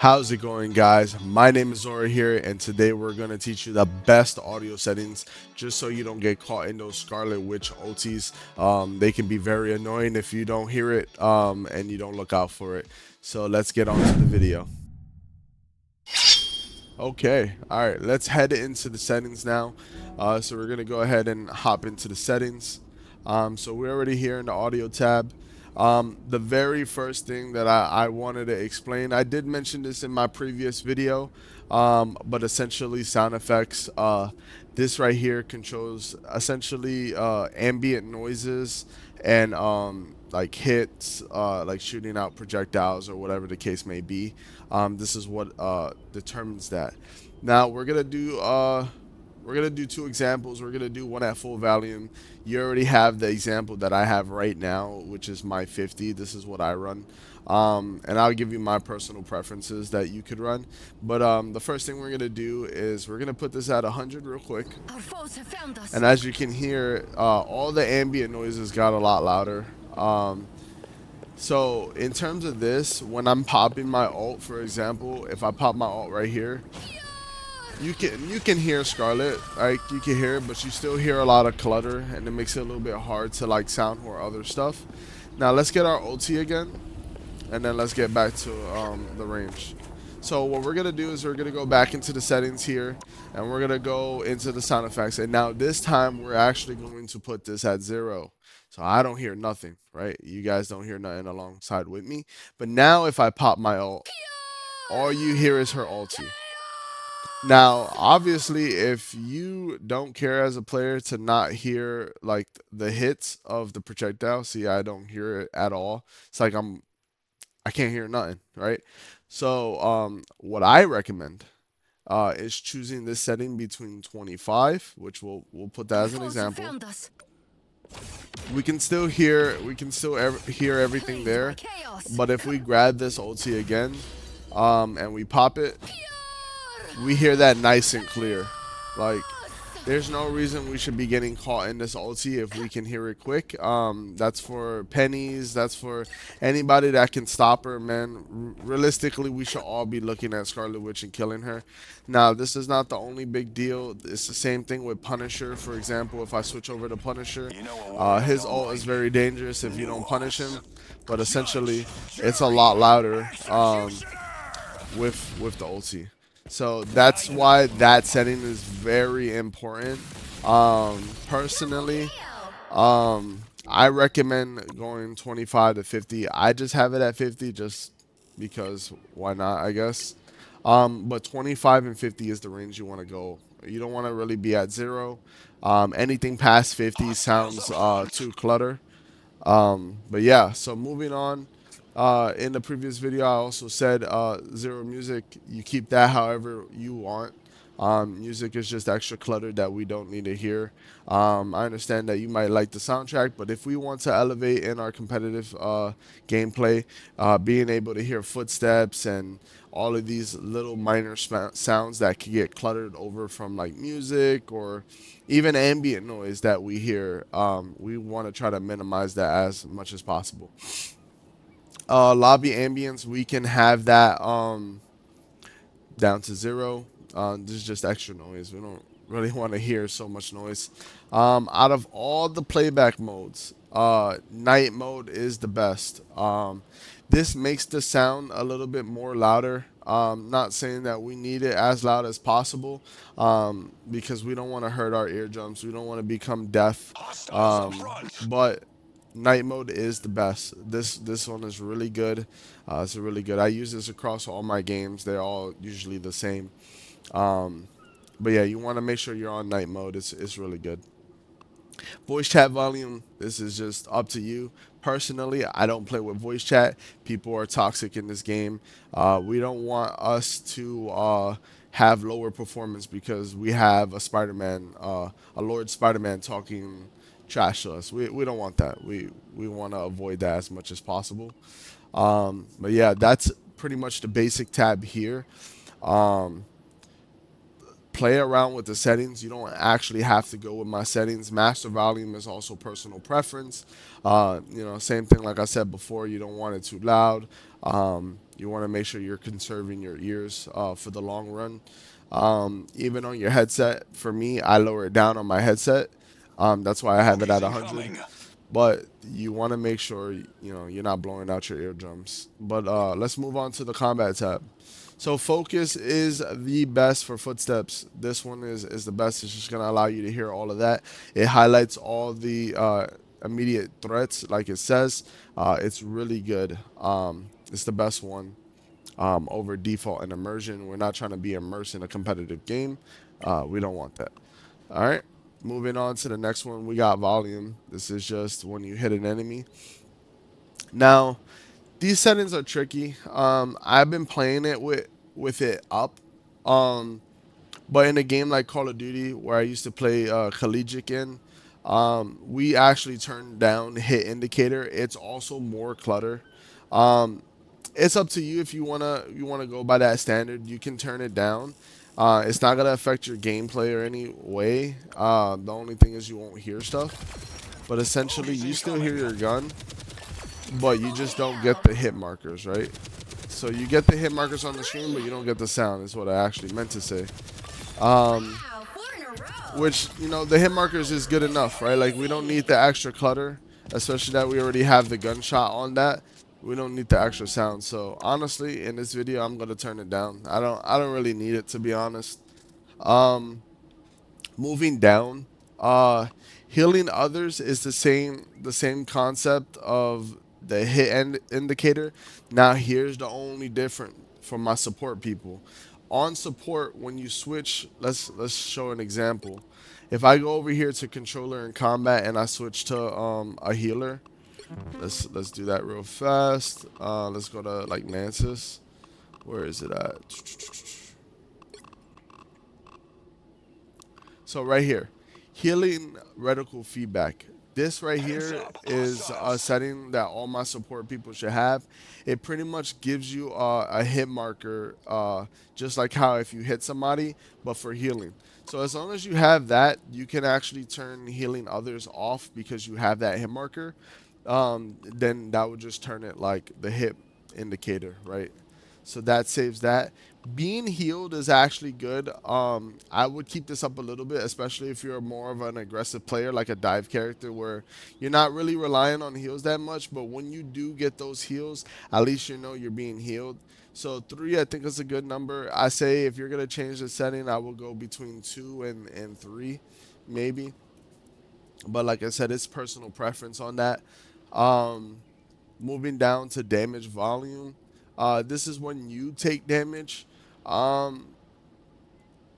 How's it going, guys? My name is Zora here, and today we're going to teach you the best audio settings just so you don't get caught in those Scarlet Witch OTs. They can be very annoying if you don't hear it and you don't look out for it. So let's get on to the video. Okay, all right, let's head into the settings now. So we're gonna go ahead and hop into the settings. So we're already here in the audio tab. The very first thing that I wanted to explain, I did mention this in my previous video, but essentially sound effects. This right here controls essentially ambient noises and like hits, like shooting out projectiles or whatever the case may be. This is what determines that. Now we're gonna do two examples. We're gonna do one at full volume. You already have the example that I have right now, which is my 50. This is what I run. And I'll give you my personal preferences that you could run. But the first thing we're gonna do is we're gonna put this at 100 real quick. Our foes have found us. And as you can hear, all the ambient noises got a lot louder. So in terms of this, when I'm popping my ult, for example, if I pop my ult right here, you can hear Scarlet, like you can hear it, but you still hear a lot of clutter, and it makes it a little bit hard to like sound or other stuff. Now let's get our ulti again, and then let's get back to the range. So what we're gonna do is we're gonna go back into the settings here, and we're gonna go into the sound effects. And now this time we're actually going to put this at 0. So I don't hear nothing, right? You guys don't hear nothing alongside with me. But now if I pop my ult, all you hear is her ulti. Now, obviously, if you don't care as a player to not hear like the hits of the projectile, see, I don't hear it at all. It's like I can't hear nothing, right? So, what I recommend is choosing this setting between 25, which we'll put that Our as an foes have example. found us. We can still hear everything Plagued by there, chaos. but if we grab this ulti again, and we pop it, we hear that nice and clear. Like, there's no reason we should be getting caught in this ulti if we can hear it quick. That's for pennies. That's for anybody that can stop her, man. Realistically, we should all be looking at Scarlet Witch and killing her. Now, this is not the only big deal. It's the same thing with Punisher. For example, if I switch over to Punisher, his ult is very dangerous if you don't punish him. But essentially, it's a lot louder with the ulti. So that's why that setting is very important. Personally, I recommend going 25 to 50. I just have it at 50 just because why not, I guess. But 25 and 50 is the range you want to go. You don't want to really be at 0. Anything past 50 sounds too clutter. But yeah, so moving on. In the previous video, I also said 0 music. You keep that however you want. Music is just extra clutter that we don't need to hear. I understand that you might like the soundtrack, but if we want to elevate in our competitive gameplay, being able to hear footsteps and all of these little minor sounds that can get cluttered over from like music or even ambient noise that we hear, we want to try to minimize that as much as possible. Lobby ambience, we can have that down to 0. This is just extra noise. We don't really want to hear so much noise. Out of all the playback modes, night mode is the best. This makes the sound a little bit more louder. Not saying that we need it as loud as possible, because we don't want to hurt our eardrums. We don't want to become deaf. But night mode is the best. This one is really good. It's really good. I use this across all my games. They're all usually the same. Um, but yeah, you want to make sure you're on night mode. It's really good. Voice chat volume, this is just up to you. Personally, I don't play with voice chat. People are toxic in this game. We don't want us to have lower performance because we have a Spider-Man, a Lord Spider-Man talking trash to us. We don't want that. We want to avoid that as much as possible. But yeah, that's pretty much the basic tab here. Um, play around with the settings. You don't actually have to go with my settings. Master volume is also personal preference. Same thing like I said before. You don't want it too loud. You want to make sure you're conserving your ears for the long run. Even on your headset, for me, I lower it down on my headset. That's why I have it at 100. But you want to make sure you're not blowing out your eardrums. But let's move on to the combat tab. So focus is the best for footsteps. This one is the best. It's just gonna allow you to hear all of that. It highlights all the immediate threats, like it says. It's really good. It's the best one over default and immersion. We're not trying to be immersed in a competitive game. We don't want that. All right. Moving on to the next one, we got volume. This is just when you hit an enemy. Now, these settings are tricky. I've been playing it with it up. Um, but in a game like Call of Duty, where I used to play collegiate in, we actually turned down hit indicator. It's also more clutter. Um, it's up to you if you wanna go by that standard. You can turn it down. It's not gonna affect your gameplay or any way. The only thing is you won't hear stuff. But essentially, you still hear your gun, but you just don't get the hit markers, right? So you get the hit markers on the screen, but you don't get the sound. Is what I actually meant to say. Um, which the hit markers is good enough, right? Like we don't need the extra clutter, especially that we already have the gunshot on that. We don't need the extra sound. So honestly, in this video, I'm gonna turn it down. I don't really need it, to be honest. Um, moving down, uh healing others is the same concept of the hit indicator. Now here's the only different for my support people. On support, when you switch, let's show an example. If I go over here to controller and combat and I switch to a healer, let's do that real fast. Let's go to like Mantis. Where is it at? So right here, healing reticle feedback. This right here is a setting that all my support people should have. It pretty much gives you a hit marker, just like how if you hit somebody, but for healing. So as long as you have that, you can actually turn healing others off because you have that hit marker. Then that would just turn it like the hit indicator, right? So that saves that. Being healed is actually good. I would keep this up a little bit, especially if you're more of an aggressive player, like a dive character, where you're not really relying on heals that much. But when you do get those heals, at least you know you're being healed. So 3, I think, is a good number. I say if you're gonna change the setting, I will go between 2 and 3, maybe. But like I said, it's personal preference on that. Um, moving down to damage volume. This is when you take damage. Um,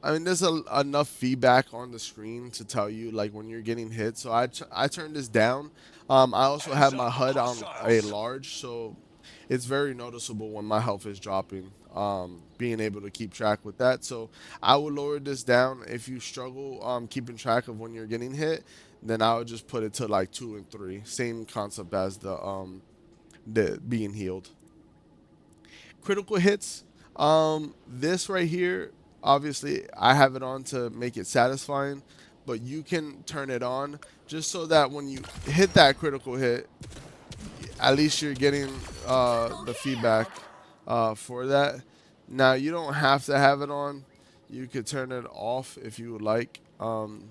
I mean, there's enough feedback on the screen to tell you like when you're getting hit. So I turned this down. I also have my HUD on a large, so it's very noticeable when my health is dropping. Being able to keep track with that, so I would lower this down. If you struggle keeping track of when you're getting hit, then I would just put it to like 2 and 3. Same concept as the being healed. Critical hits. This right here, obviously, I have it on to make it satisfying, but you can turn it on just so that when you hit that critical hit, at least you're getting the feedback for that. Now you don't have to have it on. You could turn it off if you would like,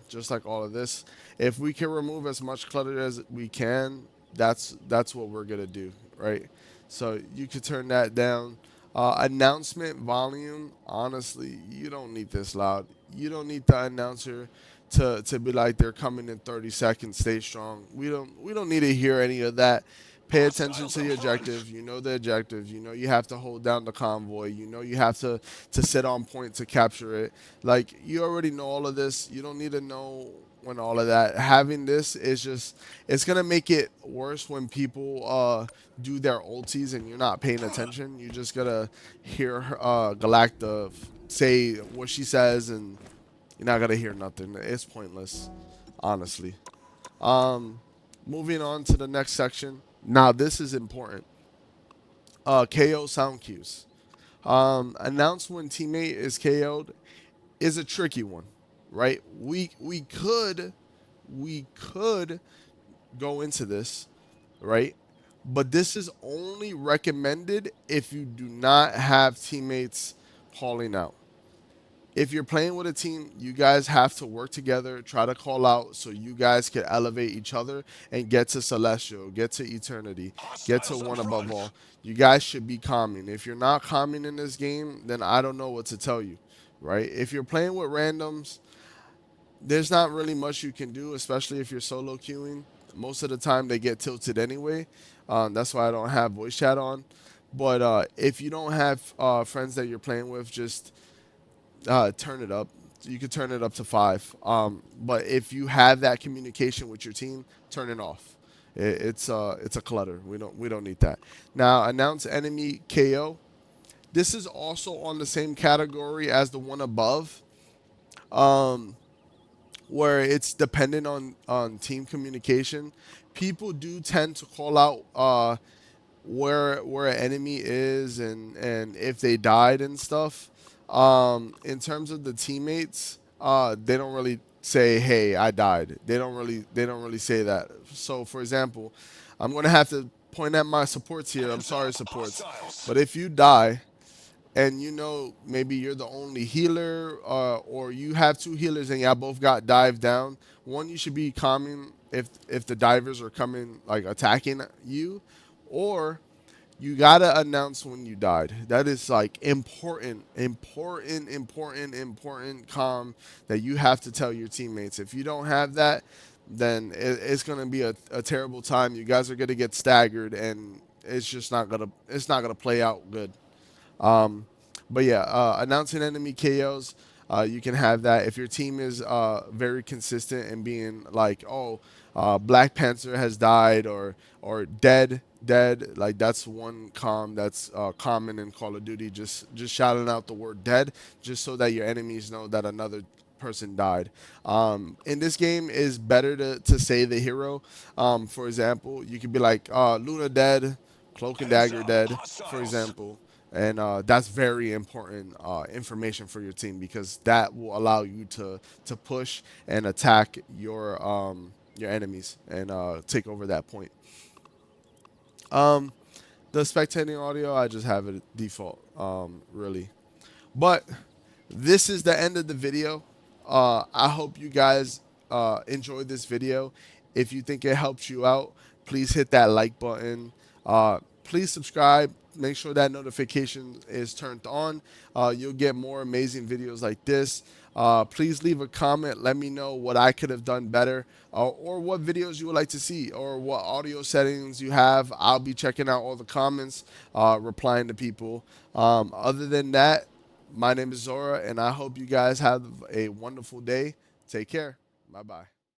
just like all of this. If we can remove as much clutter as we can, that's what we're gonna do, right? So you could turn that down. Announcement volume. Honestly, you don't need this loud. You don't need the announcer to be like they're coming in 30 seconds. Stay strong. We don't need to hear any of that. Pay attention to the objective. You know the objective. You know you have to hold down the convoy. You know you have to sit on point to capture it. Like you already know all of this. You don't need to know when all of that. Having this is just it's gonna make it worse when people do their ultis and you're not paying attention. You just gotta hear Galacta say what she says and you're not gonna hear nothing. It's pointless, honestly. Um, moving on to the next section. Now this is important. KO sound cues. Announce when teammate is KO'd. is a tricky one, right? We could go into this, right? But this is only recommended if you do not have teammates calling out. If you're playing with a team, you guys have to work together, try to call out so you guys can elevate each other and get to Celestial, get to Eternity, get to Hostiles up One Above front. All. You guys should be calming. If you're not calming in this game, then I don't know what to tell you, right? If you're playing with randoms, there's not really much you can do, especially if you're solo queuing. Most of the time, they get tilted anyway. That's why I don't have voice chat on. But if you don't have friends that you're playing with, just turn it up. You could turn it up to 5. But if you have that communication with your team, turn it off. It's a clutter. We don't need that. Now announce enemy KO. This is also on the same category as the one above, um, where it's dependent on team communication. People do tend to call out where an enemy is and if they died and stuff. In terms of the teammates, they don't really say, "Hey, I died." They don't really say that. So, for example, I'm gonna have to point at my supports here. I'm Hands sorry, up, supports, hostiles. but if you die and you know maybe you're the only healer, or you have two healers and y'all both got dived down, one, you should be calming if the divers are coming like attacking you, or you gotta announce when you died. That is like important calm that you have to tell your teammates. If you don't have that, then it's gonna be a terrible time. You guys are gonna get staggered, and it's not gonna play out good. Um, but yeah, announcing enemy KOs, you can have that if your team is very consistent and being like, oh, Black Panther has died, or dead. Like that's one that's common in Call of Duty. Just shouting out the word dead, just so that your enemies know that another person died. In this game, is better to say the hero. For example, you could be like Luna dead, Cloak and Heads Dagger up, dead, for hostiles. example. And that's very important information for your team, because that will allow you to push and attack your enemies and take over that point. Um, the spectating audio, I just have it default, really. But this is the end of the video. I hope you guys enjoyed this video. If you think it helps you out, please hit that like button. Please subscribe. Make sure that notification is turned on. You'll get more amazing videos like this. Please leave a comment. Let me know what I could have done better, or what videos you would like to see, or what audio settings you have. I'll be checking out all the comments, replying to people. Other than that, my name is Zora, and I hope you guys have a wonderful day. Take care. Bye bye.